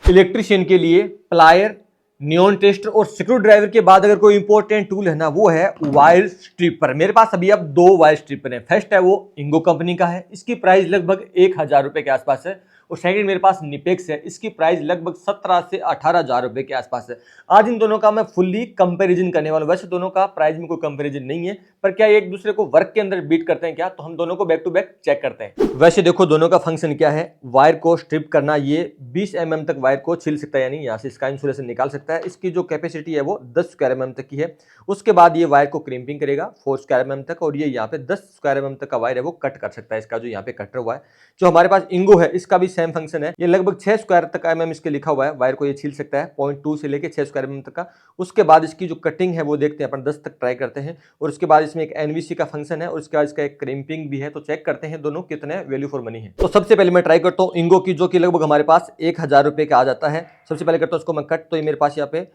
Electrician के लिए plier, neon tester और स्क्रू ड्राइवर के बाद अगर कोई इंपॉर्टेंट टूल है ना, वो है वायर स्ट्रिपर। मेरे पास अभी अब दो वायर स्ट्रिपर हैं। फर्स्ट है वो इंगो कंपनी का है, इसकी प्राइस लगभग 1000 रुपए के आसपास है। और सेकंड मेरे पास निपेक्स है, इसकी प्राइस लगभग 17 से 18,000 रुपए के आसपास है। आज इन दोनों का मैं फुल्ली कंपैरिजन करने वाला हूं। वैसे दोनों का प्राइस में कोई कंपैरिजन नहीं है, पर क्या एक दूसरे को वर्क के अंदर बीट करते हैं क्या, तो हम दोनों को बैक टू बैक चेक करते हैं। वैसे देखो दोनों का फंक्शन क्या है। वायर को स्ट्रिप करना, ये 20 mm तक वायर को छील सकता है, यानी यहाँ से इसका इंसुलेशन निकाल सकता है। इसकी जो कैपेसिटी है वो 10 स्क्वायर mm तक की है। उसके बाद ये वायर को क्रिम्पिंग करेगा 4 स्क्वायर mm तक, और ये यहाँ पे 10 स्क्वायर mm तक का वायर है वो कट कर सकता है। इसका जो यहाँ पे कटर हुआ है, जो हमारे पास इंगो है, इसका भी सेम फंक्शन है। ये लगभग 6 स्क्वायर तक mm इसके लिखा हुआ है, वायर को ये छील सकता है 0.2 से लेके 6 स्क्वायर mm तक का। उसके बाद इसकी जो कटिंग है वो देखते हैं अपन, 10 तक ट्राई करते हैं। और उसके बाद इसमें एक एनवीसी का फंक्शन है, और उसके बाद इसका एक क्रिम्पिंग भी है। तो चेक करते हैं दोनों कितने वैल्यू फॉर मनी है। तो सबसे पहले मैं ट्राई करता हूँ इंगो की, जो कि लगभग हमारे पास 1000 रुपए का आ जाता है। सबसे पहले करता हूँ इसको मैं कट। तो ये मेरे पास यहाँ पे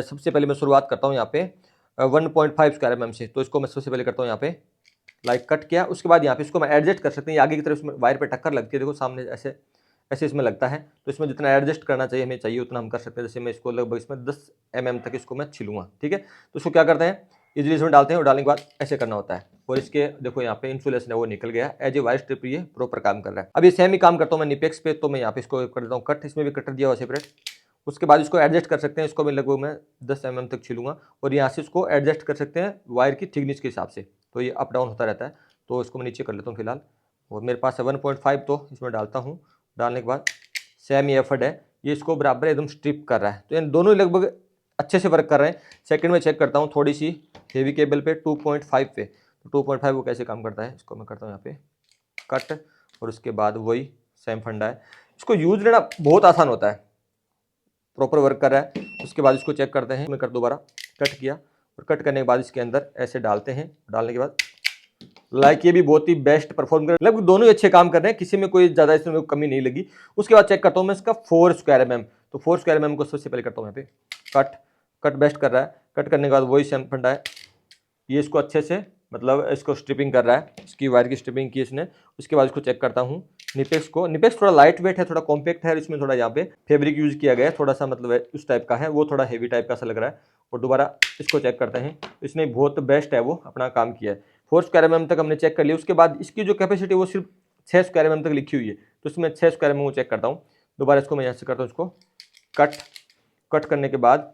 सबसे पहले मैं शुरुआत करता हूँ यहाँ पे 1.5 स्क्वायर mm से। तो इसको मैं सबसे पहले करता हूँ यहाँ पे लाइक कट किया। उसके बाद यहाँ पे इसको मैं एडजस्ट कर सकते हैं। आगे की तरफ इसमें वायर पे टक्कर लगती है, देखो सामने ऐसे ऐसे इसमें लगता है। तो इसमें जितना एडजस्ट करना चाहिए, हमें चाहिए उतना हम कर सकते हैं। जैसे मैं इसको लगभग इसमें 10 mm तक इसको मैं छिलूंगा, ठीक है। तो इसको क्या करते हैं, इजीली इसमें डालते हैं, और डालने के बाद ऐसे करना होता है। और इसके देखो यहाँ पे इंसुलेशन है वो निकल गया। एज ए वायर स्ट्रिप ये प्रॉपर काम कर रहा है। अब ये सेम ही काम करता हूँ मैं निपेक्स पे। तो मैं यहाँ पे इसको कर देता हूँ कट। इसमें भी कटर दिया हुआ सेपरेट। उसके बाद इसको एडजस्ट कर सकते हैं। इसको भी लगभग मैं 10 mm तक छिलूंगा, और यहाँ से इसको एडजस्ट कर सकते हैं वायर की थिकनेस के हिसाब से। तो ये अप डाउन होता रहता है। तो इसको मैं नीचे कर लेता हूँ फिलहाल। और मेरे पास 1.5 तो इसमें डालता हूँ। डालने के बाद सेम ये एफर्ट है, ये इसको बराबर एकदम स्ट्रिप कर रहा है। तो इन दोनों लगभग अच्छे से वर्क कर रहे हैं। सेकंड में चेक करता हूँ थोड़ी सी हेवी केबल पे 2.5 पे। तो 2.5 वो कैसे काम करता है, इसको मैं करता हूँ यहाँ पे कट। और उसके बाद वही सेम फंडा है। इसको यूज लेना बहुत आसान होता है, प्रॉपर वर्क कर रहा है। उसके बाद इसको चेक करते हैं। मैं कर दोबारा कट किया, और कट करने के बाद इसके अंदर ऐसे डालते हैं। डालने के बाद लाइक ये भी बहुत ही बेस्ट परफॉर्म कर, लगभग दोनों ही अच्छे काम कर रहे हैं, किसी में कोई ज़्यादा इसमें कमी नहीं लगी। उसके बाद चेक करता हूँ मैं इसका 4 स्क्वायर mm। तो 4 स्क्वायर mm को सबसे पहले करता हूँ यहाँ पे कट बेस्ट कर रहा है। कट करने के बाद वही सेम फंडा है, ये इसको अच्छे से मतलब इसको स्ट्रिपिंग कर रहा है। इसकी वायर की स्ट्रिपिंग की इसने। उसके बाद इसको चेक करता हूँ निपेक्स को। निपेक्स थोड़ा लाइट वेट है, थोड़ा कॉम्पैक्ट है। इसमें थोड़ा यहाँ पे फैब्रिक यूज किया गया है, थोड़ा सा मतलब उस टाइप का है, वो थोड़ा हेवी टाइप का सा लग रहा है। और दोबारा इसको चेक करते हैं। इसने बहुत बेस्ट है वो अपना काम किया है। 4 स्क्वायर mm तक हमने चेक कर लिया। उसके बाद इसकी जो कैपेसिटी वो सिर्फ 6 स्क्वायर mm तक लिखी हुई है। तो इसमें 6 स्क्वायर mm चेक करता हूँ। दोबारा इसको मैं यहाँ से करता हूँ इसको कट करने के बाद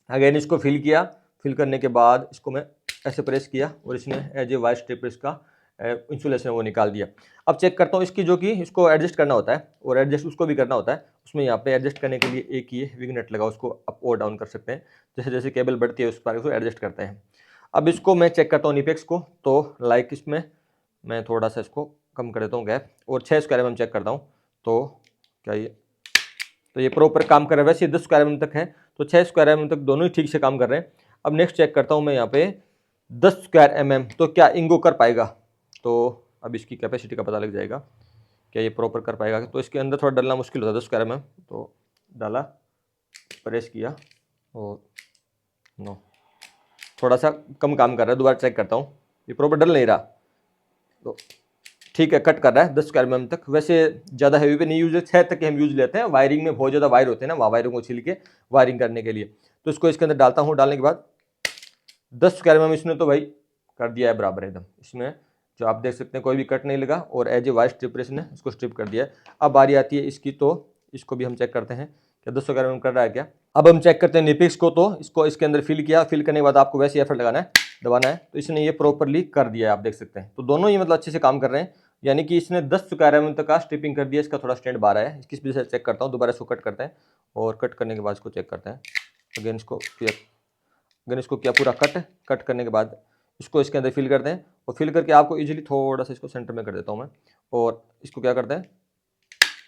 अगेन इसको फिल किया। फिल करने के बाद इसको मैं ऐसे प्रेस किया, और इसने एज ए वायर स्ट्रिप इसका इंसुलेशन वो निकाल दिया। अब चेक करता हूँ इसकी, जो कि इसको एडजस्ट करना होता है, और एडजस्ट उसको भी करना होता है। उसमें यहाँ पे एडजस्ट करने के लिए एक ये विग नट लगा, उसको अप और डाउन कर सकते हैं। जैसे जैसे केबल बढ़ती है उस पर उसको एडजस्ट करते हैं। अब इसको मैं चेक करता हूँ निपेक्स को। तो लाइक इसमें मैं थोड़ा सा इसको कम कर देता हूँ गैप, और 6 स्क्वायर mm चेक करता हूँ। तो क्या ये प्रॉपर काम कर रहा है। वैसे 10 स्क्वायर mm तक है, तो 6 स्क्वायर mm तक दोनों ही ठीक से काम कर रहे हैं। अब नेक्स्ट चेक करता हूँ मैं यहाँ पे 10 स्क्वायर mm। तो क्या इंगो कर पाएगा। तो अब इसकी कैपेसिटी का पता लग जाएगा, क्या ये प्रॉपर कर पाएगा। तो इसके अंदर थोड़ा डालना मुश्किल होता है 10 स्क्वायर mm। तो डाला, प्रेस किया, और नो थोड़ा सा कम काम कर रहा है। दोबारा चेक करता हूँ, ये प्रॉपर डल नहीं रहा। तो ठीक है, कट कर रहा है 10 स्क्वायर mm तक। वैसे ज़्यादा हैवी पे नहीं यूज है, 6 तक के हम यूज लेते हैं। वायरिंग में बहुत ज़्यादा वायर होते हैं ना, वहाँ वायरों को छिल के वायरिंग करने के लिए। तो इसको इसके अंदर डालता हूँ। डालने के बाद 10 स्क्वायर mm इसने तो भाई कर दिया है बराबर एकदम। इसमें जो आप देख सकते हैं कोई भी कट नहीं लगा, और एज ए वायर स्ट्रिप ने इसको स्ट्रिप कर दिया है। अब बारी आती है इसकी, तो इसको भी हम चेक करते हैं क्या 200 ग्राम कर रहा है क्या। अब हम चेक करते हैं निपेक्स को। तो इसको इसके अंदर फिल किया। फिल करने के बाद आपको वैसे एफर्ट लगाना है, दबाना है। तो इसने ये प्रॉपरली कर दिया है, आप देख सकते हैं। तो दोनों ही मतलब अच्छे से काम कर रहे हैं, यानी कि इसने 10 स्क्वायर mm तक का स्ट्रिपिंग कर दिया। इसका थोड़ा स्टैंड 12 है, इसकी वजह से चेक करता हूँ। दोबारा इसको कट करते हैं, और कट करने के बाद इसको चेक करते हैं। अगेन इसको किया पूरा कट करने के बाद इसको इसके अंदर फिल करते हैं। और फिल करके आपको इजीली थोड़ा सा इसको सेंटर में कर देता हूँ मैं, और इसको क्या करते हैं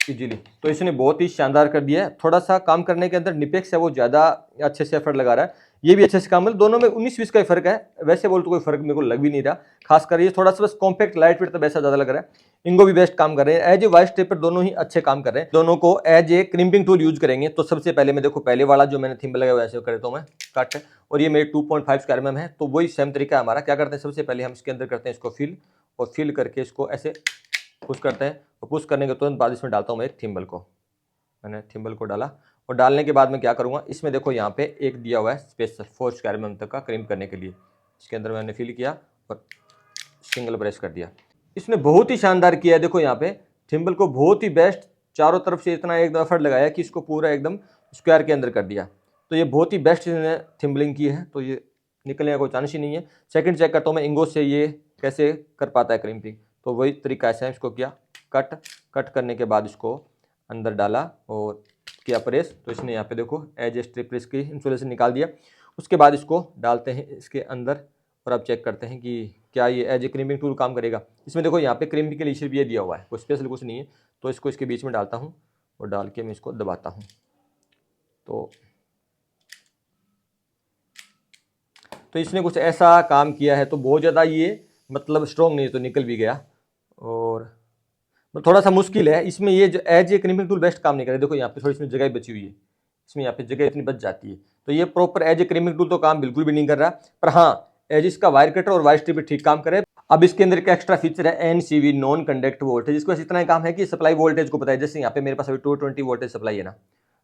इजीली। तो इसने बहुत ही शानदार कर दिया है। थोड़ा सा काम करने के अंदर निपेक्स है वो ज़्यादा अच्छे से एफर्ट लगा रहा है, ये भी अच्छे से काम, मतलब दोनों में 19-20 का ही फर्क है। वैसे बोल तो कोई फर्क मेरे को लग भी नहीं रहा, खासकर ये थोड़ा सा बस कॉम्पैक्ट लाइट वेट तो वैसा ज़्यादा लग रहा है। इंगो भी बेस्ट काम कर रहे हैं, एज ए वायर स्ट्रिपर दोनों ही अच्छे काम कर रहे हैं। दोनों को as a crimping tool use करेंगे। तो सबसे पहले मैं देखो पहले वाला जो मैंने थिम्बल लगाया वैसे कर देता हूँ मैं कट, और ये मेरे 2.5 स्क्वायर mm है। तो वही सेम तरीका है हमारा। क्या करते हैं, सबसे पहले हम इसके अंदर करते हैं इसको फिल, और फिल करके इसको ऐसे पुश करते हैं, और पुश करने के तुरंत बाद इसमें डालता हूँ मैं एक थिम्बल को। मैंने थिम्बल को डाला और डालने के बाद मैं क्या करूँगा, इसमें देखो यहाँ पे एक दिया हुआ है स्पेशल 4 स्क्वायर mm तक का क्रिम्प करने के लिए। इसके अंदर मैंने फिल किया और सिंगल प्रेस कर दिया। इसने बहुत ही शानदार किया है। देखो यहाँ पे थिम्बल को बहुत ही बेस्ट चारों तरफ से इतना एकदम एफर्ट लगाया कि इसको पूरा एकदम स्क्वायर के अंदर कर दिया। तो ये बहुत ही बेस्ट इसने थिम्बलिंग की है, तो ये निकलने का कोई चांस ही नहीं है। सेकंड चेक करता हूँ मैं इंगो से ये कैसे कर पाता है क्रिम्पिंग। तो वही तरीका ऐसा है, इसको किया कट करने के बाद इसको अंदर डाला और किया प्रेस, तो इसने यहाँ पे देखो एज स्ट्रिप प्रेस की इंसुलेशन निकाल दिया। उसके बाद इसको डालते हैं इसके अंदर और अब चेक करते हैं कि क्या ये एज ए क्रिम्पिंग टूल काम करेगा। इसमें देखो यहाँ पे क्रिम्पिंग के लिए सिर्फ ये दिया हुआ है, कोई स्पेशल कुछ नहीं है। तो इसको इसके बीच में डालता हूँ और डाल के मैं इसको दबाता हूँ। तो इसने कुछ ऐसा काम किया है। तो बहुत ज़्यादा ये मतलब स्ट्रॉन्ग नहीं है, तो निकल भी गया। और थोड़ा सा मुश्किल है इसमें, ये जो as a crimping tool best काम नहीं करे। देखो यहाँ पे थोड़ी इसमें जगह बची हुई है, इसमें यहाँ पे जगह इतनी बच जाती है। तो ये proper as a crimping tool तो काम बिल्कुल भी नहीं कर रहा। पर हाँ, एज इसका वायर कटर और वायर स्ट्रिप ठीक काम करे। अब इसके अंदर एक एक्स्ट्रा फीचर है NCV नॉन कंडक्टिव वोल्टेज। इसको बस इतना ही काम है कि सप्लाई वोल्टेज को बताए। जैसे यहाँ पे मेरे पास अभी 220 वोल्टेज सप्लाई है ना,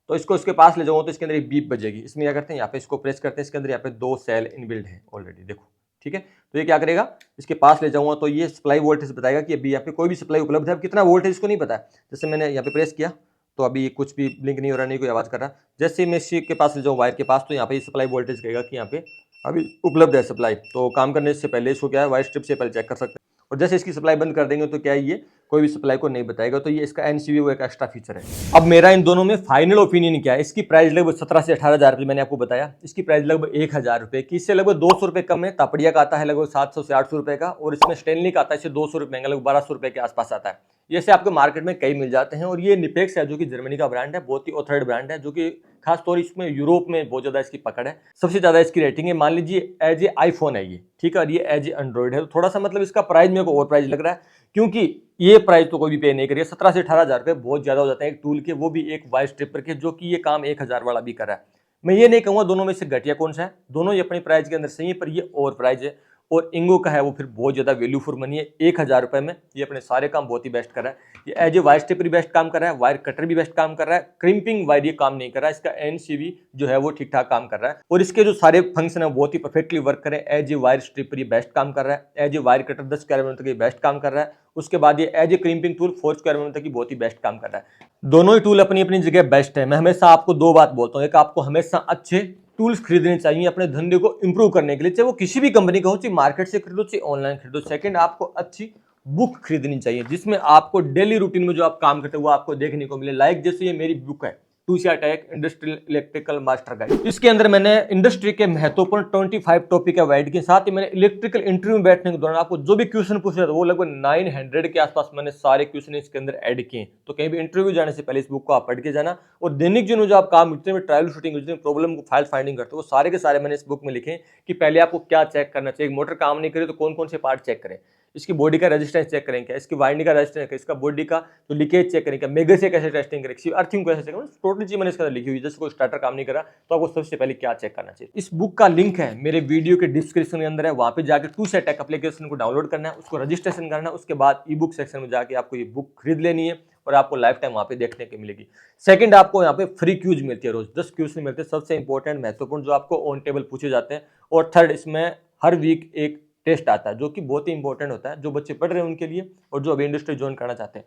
तो इसको इसके पास ले जाऊँ तो इसके अंदर एक बीप बजेगी। इसमें क्या करते हैं, यहाँ पे इसको प्रेस करते हैं, इसके अंदर यहाँ पे 2 सेल इनबिल्ड है ऑलरेडी, देखो ठीक है। तो ये क्या करेगा, इसके पास ले जाऊंगा तो ये सप्लाई वोल्टेज बताएगा कि अभी यहाँ पे कोई भी सप्लाई उपलब्ध है। अब कितना वोल्टेज इसको नहीं पता है। जैसे मैंने यहाँ पे प्रेस किया तो अभी कुछ भी ब्लिंक नहीं हो रहा, नहीं कोई आवाज़ कर रहा। जैसे मैं इसी के पास ले जाऊँ वायर के पास, तो यहाँ पे सप्लाई वोल्टेज कहेगा कि यहाँ पे अभी उपलब्ध है सप्लाई। तो काम करने से पहले इसको क्या है, वायर स्ट्रिप से पहले चेक कर सकते हैं। और जैसे इसकी सप्लाई बंद कर देंगे तो क्या है, ये कोई भी सप्लाई को नहीं बताएगा। तो ये इसका NCV वो एक एक्स्ट्रा फीचर है। अब मेरा इन दोनों में फाइनल ओपिनियन क्या है। इसकी प्राइस लगभग 17 से 18 हज़ार रुपये, मैंने आपको बताया। इसकी प्राइस लगभग 1,000 रुपये की, इससे लगभग 200 रुपये कम है। तापड़िया का आता है लगभग 700 से 800 रुपये का, और इसमें स्टेनली का आता है इससे 200 रुपये महंगा, लगभग 1200 रुपये के आसपास आता है। जैसे आपको मार्केट में कई मिल जाते हैं। और ये निपेक्स है जो कि जर्मनी का ब्रांड है, बहुत ही ऑथराइज्ड ब्रांड है, जो कि खास तौर इसमें यूरोप में बहुत ज्यादा इसकी पकड़ है। सबसे ज्यादा इसकी रेटिंग है, मान लीजिए एज ए आईफोन है ये, ठीक है, और ये एज ए एंड्रॉइड है। तो थोड़ा सा मतलब इसका प्राइस मेरे को और प्राइस लग रहा है, क्योंकि ये प्राइस तो कोई भी पे नहीं करिए। 17 से 18 हज़ार रुपये बहुत ज्यादा हो जाता है एक टूल के, वो भी एक वायर स्ट्रिपर के, जो कि ये काम 1,000 वाला भी कर रहा है। मैं ये नहीं कहूँगा दोनों में से घटिया कौन सा है, दोनों ही अपनी प्राइस के अंदर सही है, पर ये और प्राइस है। और इंगो का है वो फिर बहुत ज्यादा वैल्यू फॉर मनी है। 1,000 रुपये में ये अपने सारे काम बहुत ही बेस्ट कर रहा है। ये एज ए वायर स्ट्रिपर भी बेस्ट काम कर रहा है, वायर कटर भी बेस्ट काम कर रहा है, क्रिम्पिंग वायर ये काम नहीं कर रहा है। इसका NCV जो है वो ठीक ठाक काम कर रहा है, और इसके जो सारे फंक्शन है बहुत ही परफेक्टली वर्क कर रहे हैं। एज ए वायर स्ट्रिपर ये बेस्ट काम कर रहा है, as a wire cutter 10 square mm तक ये बेस्ट काम कर रहा है। उसके बाद ये as a crimping tool 4 square mm तक ही बहुत ही बेस्ट काम कर रहा है। दोनों ही टूल अपनी अपनी जगह बेस्ट है। मैं हमेशा आपको 2 बात बोलता हूँ, एक आपको हमेशा अच्छे टूल्स खरीदने चाहिए अपने धंधे को इंप्रूव करने के लिए, चाहे वो किसी भी कंपनी का हो, चाहे मार्केट से खरीदो चाहे ऑनलाइन खरीदो। सेकंड, आपको अच्छी बुक खरीदनी चाहिए जिसमें आपको डेली रूटीन में जो आप काम करते हो वो आपको देखने को मिले। लाइक जैसे ये मेरी बुक है टूसिया tech industrial electrical master guide. इसके अंदर मैंने इंडस्ट्री के महत्वपूर्ण 25 टॉपिक अवॉइड किए। साथ ही मैंने इलेक्ट्रिकल इंटरव्यू में बैठने के दौरान आपको जो भी क्वेश्चन पूछ रहे थे वो लगभग 900 के आसपास मैंने सारे क्वेश्चन इसके अंदर ऐड किए। तो कहीं भी इंटरव्यू जाने से पहले इस बुक को आप पढ़ के जाना। और दैनिक जीवन में जो आप काम जितने में ट्रायल शूटिंग जितने प्रॉब्लम को फाइल फाइंडिंग करते हो वो सारे के सारे मैंने इस बुक में लिखे कि पहले आपको क्या चेक करना चाहिए। मोटर काम नहीं करे तो कौन कौन से पार्ट चेक करें, इसकी बॉडी का रेजिस्टेंस चेक करें क्या, इसकी वाइंडिंग का रेजिस्टेंस क्या, इसका बॉडी का जो लीकेज चेक करें क्या, मेगा से कैसे टेस्टिंग करें, इसकी अर्थिंग कैसे चेक करें। टोटल चीज मैंने इसके अंदर लिखी हुई है। जैसे कोई स्टार्टर काम नहीं करा तो आपको सबसे पहले क्या चेक करना चाहिए। इस बुक का लिंक है मेरे वीडियो के डिस्क्रिप्शन के अंदर है, वहां पे जाकर टूसिया टेक एप्लीकेशन को डाउनलोड करना है, उसको रजिस्ट्रेशन करना है। उसके बाद ई बुक सेक्शन में जाके आपको ये बुक खरीद लेनी है और आपको लाइफ टाइम वहां पे देखने को मिलेगी। सेकंड, आपको यहाँ पे फ्री क्यूज मिलती है, रोज 10 क्वेश्चन मिलते हैं सबसे इंपॉर्टेंट महत्वपूर्ण जो आपको ऑन टेबल पूछे जाते हैं। और थर्ड, इसमें हर वीक एक टेस्ट आता है जो कि बहुत ही इंपॉर्टेंट होता है जो बच्चे पढ़ रहे हैं उनके लिए और जो अभी इंडस्ट्री ज्वाइन करना चाहते हैं।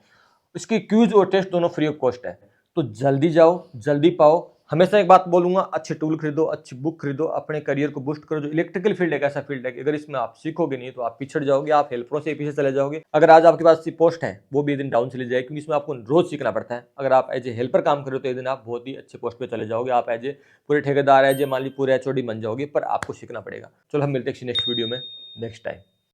इसकी क्यूज और टेस्ट दोनों फ्री ऑफ कॉस्ट है। तो जल्दी जाओ जल्दी पाओ। हमेशा एक बात बोलूंगा, अच्छे टूल खरीदो, अच्छी बुक खरीदो, अपने करियर को बूस्ट करो। जो इलेक्ट्रिकल फील्ड है ऐसा फील्ड है कि अगर इसमें आप सीखोगे नहीं तो आप पिछड़ जाओगे, आप हेल्परों से पीछे चले जाओगे। अगर आज आपके पास पोस्ट है वो भी एक दिन डाउन चली जाएगी, क्योंकि इसमें आपको रोज सीखना पड़ता है। अगर आप एज ए हेल्पर काम करो तो एक दिन आप बहुत ही अच्छे पोस्ट पे चले जाओगे, आप एज ए पूरे ठेकेदार एज ए मान ली पूरे HOD बन जाओगे, पर आपको सीखना पड़ेगा। चलो हम मिलते हैं नेक्स्ट वीडियो में नेक्स्ट टाइम।